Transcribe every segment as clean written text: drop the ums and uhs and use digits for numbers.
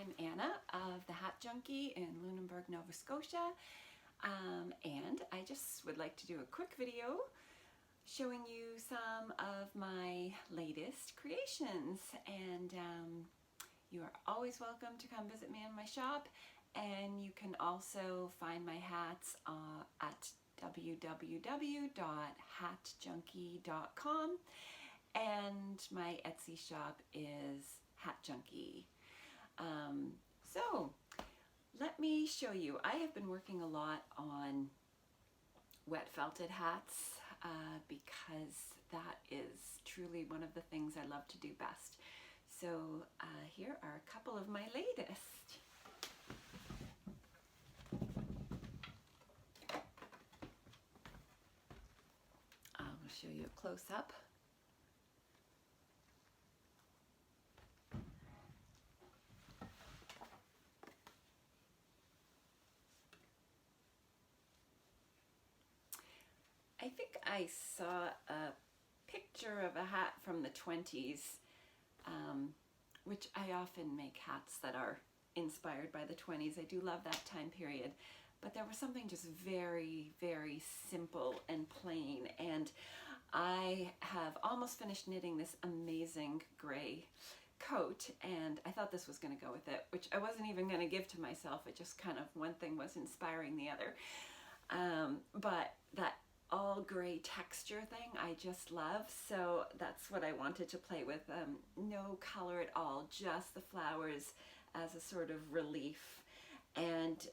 I'm Anna of the Hat Junkie in Lunenburg, Nova Scotia, and I just would like to do a quick video showing you some of my latest creations, and you are always welcome to come visit me in my shop, and you can also find my hats at www.hatjunkie.com, and my Etsy shop is Hat Junkie. So let me show you. I have been working a lot on wet felted hats because that is truly one of the things I love to do best. So here are a couple of my latest. I'll show you a close-up. I think I saw a picture of a hat from the 20s, which I often make hats that are inspired by the 20s. I do love that time period, but there was something just very, very simple and plain, and I have almost finished knitting this amazing gray coat, and I thought this was going to go with it, which I wasn't even going to give to myself. It just kind of, one thing was inspiring the other, but that all gray texture thing I just love, so that's what I wanted to play with. No color at all, just the flowers as a sort of relief, and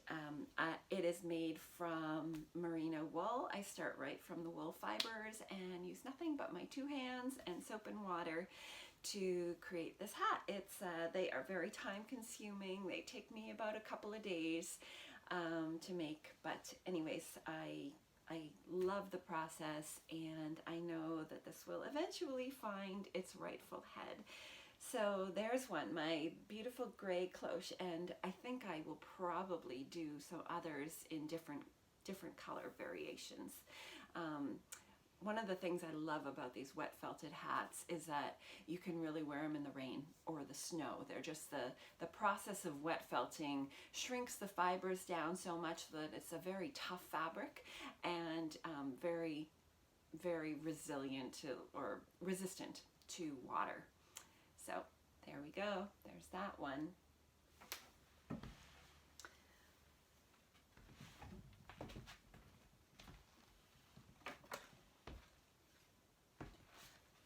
it is made from merino wool. I start right from the wool fibers and use nothing but my two hands and soap and water to create this hat. They are very time consuming. They take me about a couple of days to make, but anyways, I love the process, and I know that this will eventually find its rightful head. So there's one, my beautiful gray cloche, and I think I will probably do some others in different color variations. One of the things I love about these wet felted hats is that you can really wear them in the rain or the snow. They're just the process of wet felting shrinks the fibers down so much that it's a very tough fabric and very, very resilient or resistant to water. So there we go. There's that one.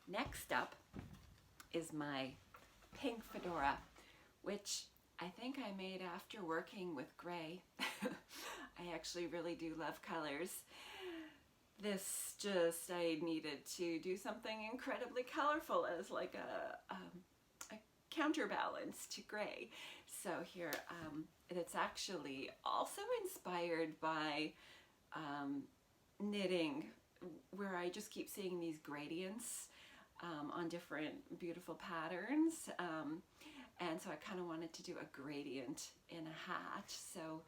Next up is my pink fedora, which I think I made after working with gray. I actually really do love colors. This just, I needed to do something incredibly colorful as like a counterbalance to gray. So here, it's actually also inspired by knitting, where I just keep seeing these gradients on different beautiful patterns, and so I kind of wanted to do a gradient in a hat. So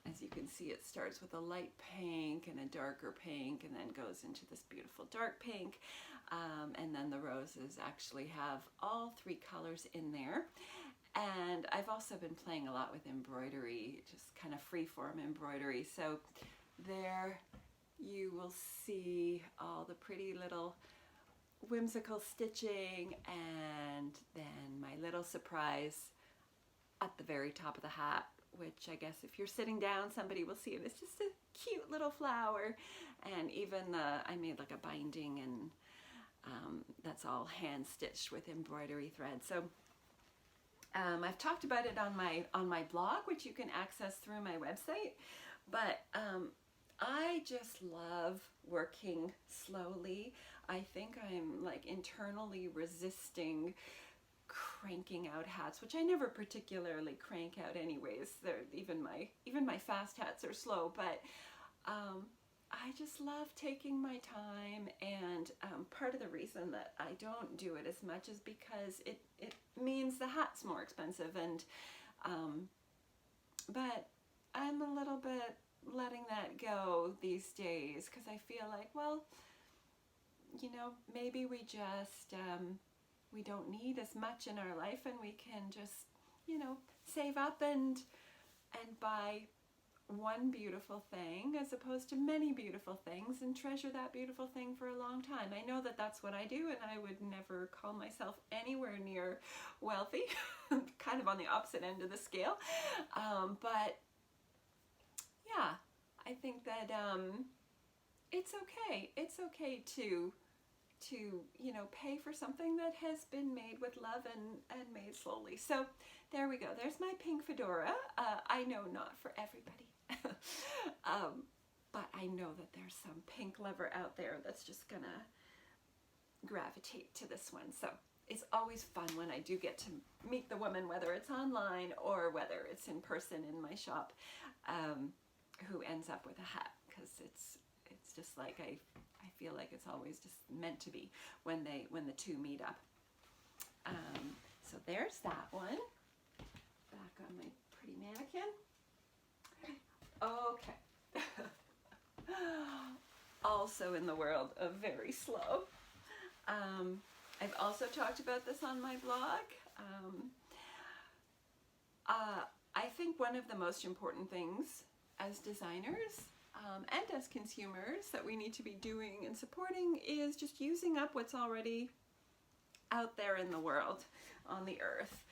as you can see, it starts with a light pink and a darker pink, and then goes into this beautiful dark pink, and then the roses actually have all three colors in there. And I've also been playing a lot with embroidery, just kind of freeform embroidery. So there you will see all the pretty little whimsical stitching, and then my little surprise at the very top of the hat, which I guess if you're sitting down somebody will see it. It's just a cute little flower, and even I made like a binding, and that's all hand stitched with embroidery thread. So I've talked about it on my blog, which you can access through my website, but I just love working slowly. I think I'm like internally resisting cranking out hats, which I never particularly crank out anyways. Even my fast hats are slow, but I just love taking my time, and part of the reason that I don't do it as much is because it means the hat's more expensive, and but I'm a little bit letting that go these days, because I feel like, well, you know, maybe we just we don't need as much in our life, and we can just you know, save up and buy one beautiful thing as opposed to many beautiful things, and treasure that beautiful thing for a long time. I know that that's what I do, and I would never call myself anywhere near wealthy, kind of on the opposite end of the scale. But yeah, I think that it's okay. It's okay to you know, pay for something that has been made with love and made slowly. So there we go. There's my pink fedora. I know not for everybody. But I know that there's some pink lover out there that's just gonna gravitate to this one. So it's always fun when I do get to meet the woman, whether it's online or whether it's in person in my shop, who ends up with a hat, because it's just like I feel like it's always just meant to be when the two meet up. So there's that one. Back on my pretty mannequin. Okay. Also in the world of very slow. I've also talked about this on my blog. I think one of the most important things as designers and as consumers that we need to be doing and supporting is just using up what's already out there in the world, on the earth.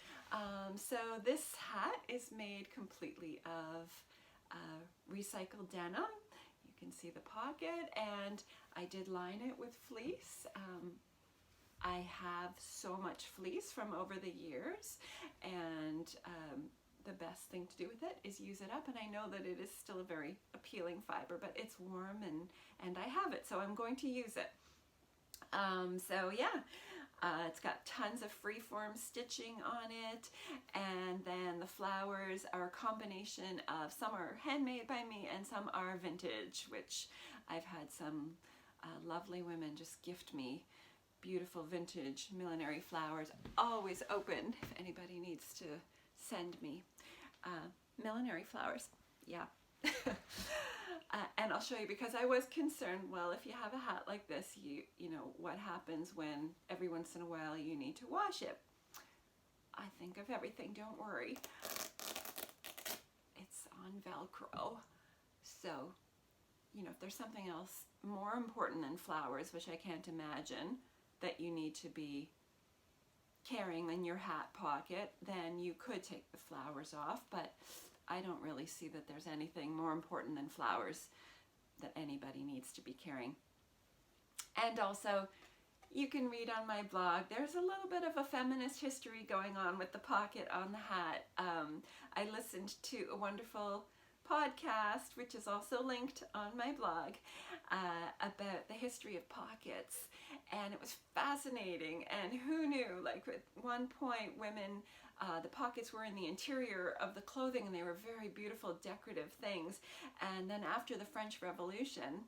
So this hat is made completely of recycled denim. You can see the pocket, and I did line it with fleece. I have so much fleece from over the years, and the best thing to do with it is use it up, and I know that it is still a very appealing fiber, but it's warm and I have it, so I'm going to use it. So yeah, it's got tons of freeform stitching on it, and then the flowers are a combination of, some are handmade by me and some are vintage, which I've had some lovely women just gift me beautiful vintage millinery flowers. Always open if anybody needs to send me millinery flowers. Yeah. And I'll show you, because I was concerned, well, if you have a hat like this, you know, what happens when every once in a while you need to wash it? I think of everything, don't worry. It's on Velcro. So, you know, if there's something else more important than flowers, which I can't imagine, that you need to be carrying in your hat pocket, then you could take the flowers off, but I don't really see that there's anything more important than flowers that anybody needs to be carrying. And also, you can read on my blog, there's a little bit of a feminist history going on with the pocket on the hat. I listened to a wonderful podcast, which is also linked on my blog, about the history of pockets, and it was fascinating. And who knew, like at one point women, the pockets were in the interior of the clothing, and they were very beautiful decorative things. And then after the French Revolution,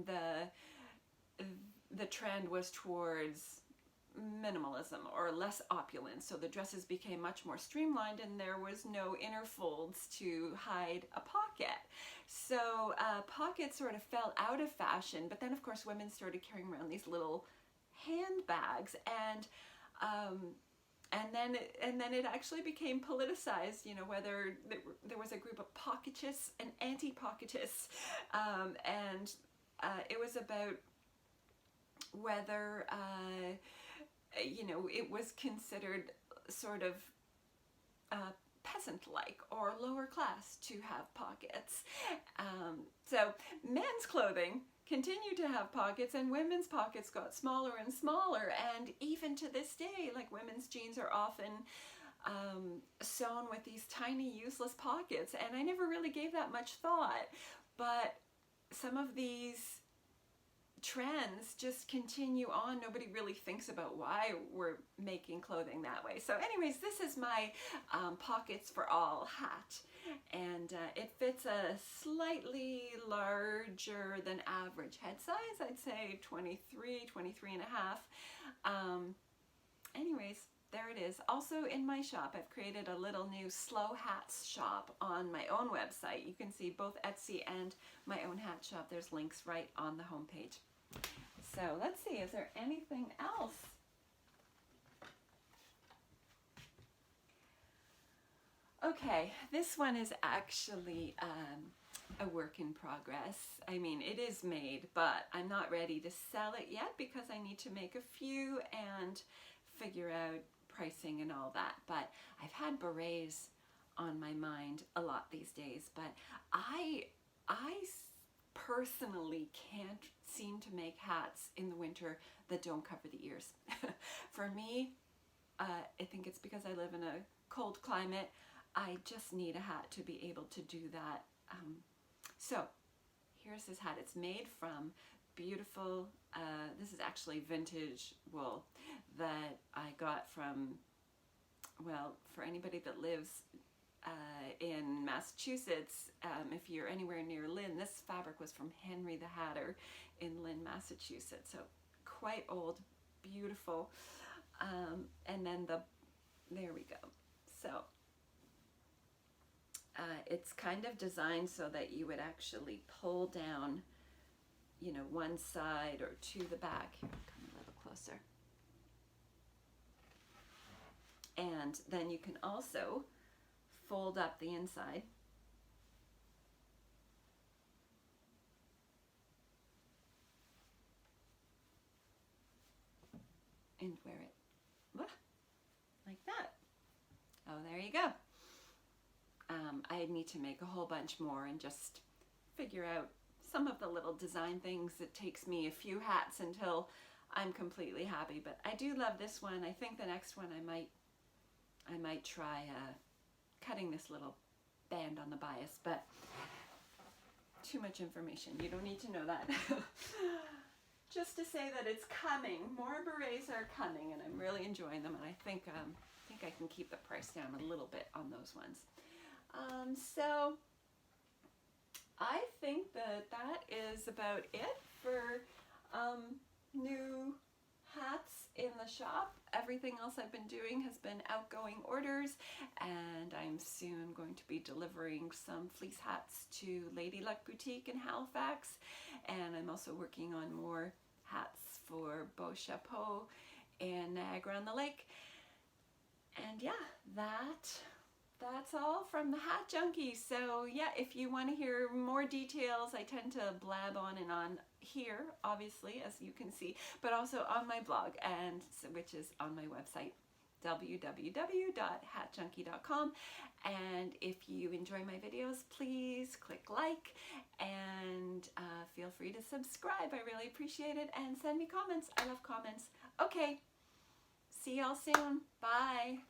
the trend was towards minimalism or less opulence, so the dresses became much more streamlined, and there was no inner folds to hide a pocket. So pockets sort of fell out of fashion, but then of course women started carrying around these little handbags, and then it actually became politicized, you know, whether there was a group of pocketists and anti-pocketists, and it was about whether you know, it was considered sort of peasant-like or lower class to have pockets. So men's clothing continued to have pockets, and women's pockets got smaller and smaller, and even to this day, like, women's jeans are often sewn with these tiny useless pockets, and I never really gave that much thought, but some of these trends just continue on. Nobody really thinks about why we're making clothing that way. So anyways, this is my Pockets for All hat, and it fits a slightly larger than average head size. I'd say 23 and a half. Anyways, there it is. Also in my shop, I've created a little new slow hats shop on my own website. You can see both Etsy and my own hat shop. There's links right on the homepage. So let's see, is there anything else? Okay, this one is actually a work in progress. I mean, it is made, but I'm not ready to sell it yet because I need to make a few and figure out pricing and all that. But I've had berets on my mind a lot these days, but I personally can't seem to make hats in the winter that don't cover the ears. For me, I think it's because I live in a cold climate. I just need a hat to be able to do that. So here's this hat. It's made from beautiful, this is actually vintage wool that I got from, well, for anybody that lives in Massachusetts, if you're anywhere near Lynn, this fabric was from Henry the Hatter in Lynn, Massachusetts. So quite old, beautiful. And then there we go. So it's kind of designed so that you would actually pull down, you know, one side or to the back. Here, come a little closer. And then you can also fold up the inside. And wear it like that. Oh, there you go. I need to make a whole bunch more and just figure out some of the little design things. It takes me a few hats until I'm completely happy, but I do love this one. I think the next one I might try cutting this little band on the bias, but too much information. You don't need to know that. Just to say that it's coming. More berets are coming, and I'm really enjoying them, and I think I can keep the price down a little bit on those ones. So I think that is about it for new hats in the shop. Everything else I've been doing has been outgoing orders, and I'm soon going to be delivering some fleece hats to Lady Luck Boutique in Halifax, and I'm also working on more hats for Beau Chapeau in Niagara on the Lake. And yeah, that's all from the Hat Junkie. So yeah, if you want to hear more details, I tend to blab on and on here, obviously, as you can see, but also on my blog, and which is on my website, www.hatjunkie.com. And if you enjoy my videos, please click like and feel free to subscribe. I really appreciate it, and send me comments. I love comments. Okay, see y'all soon. Bye.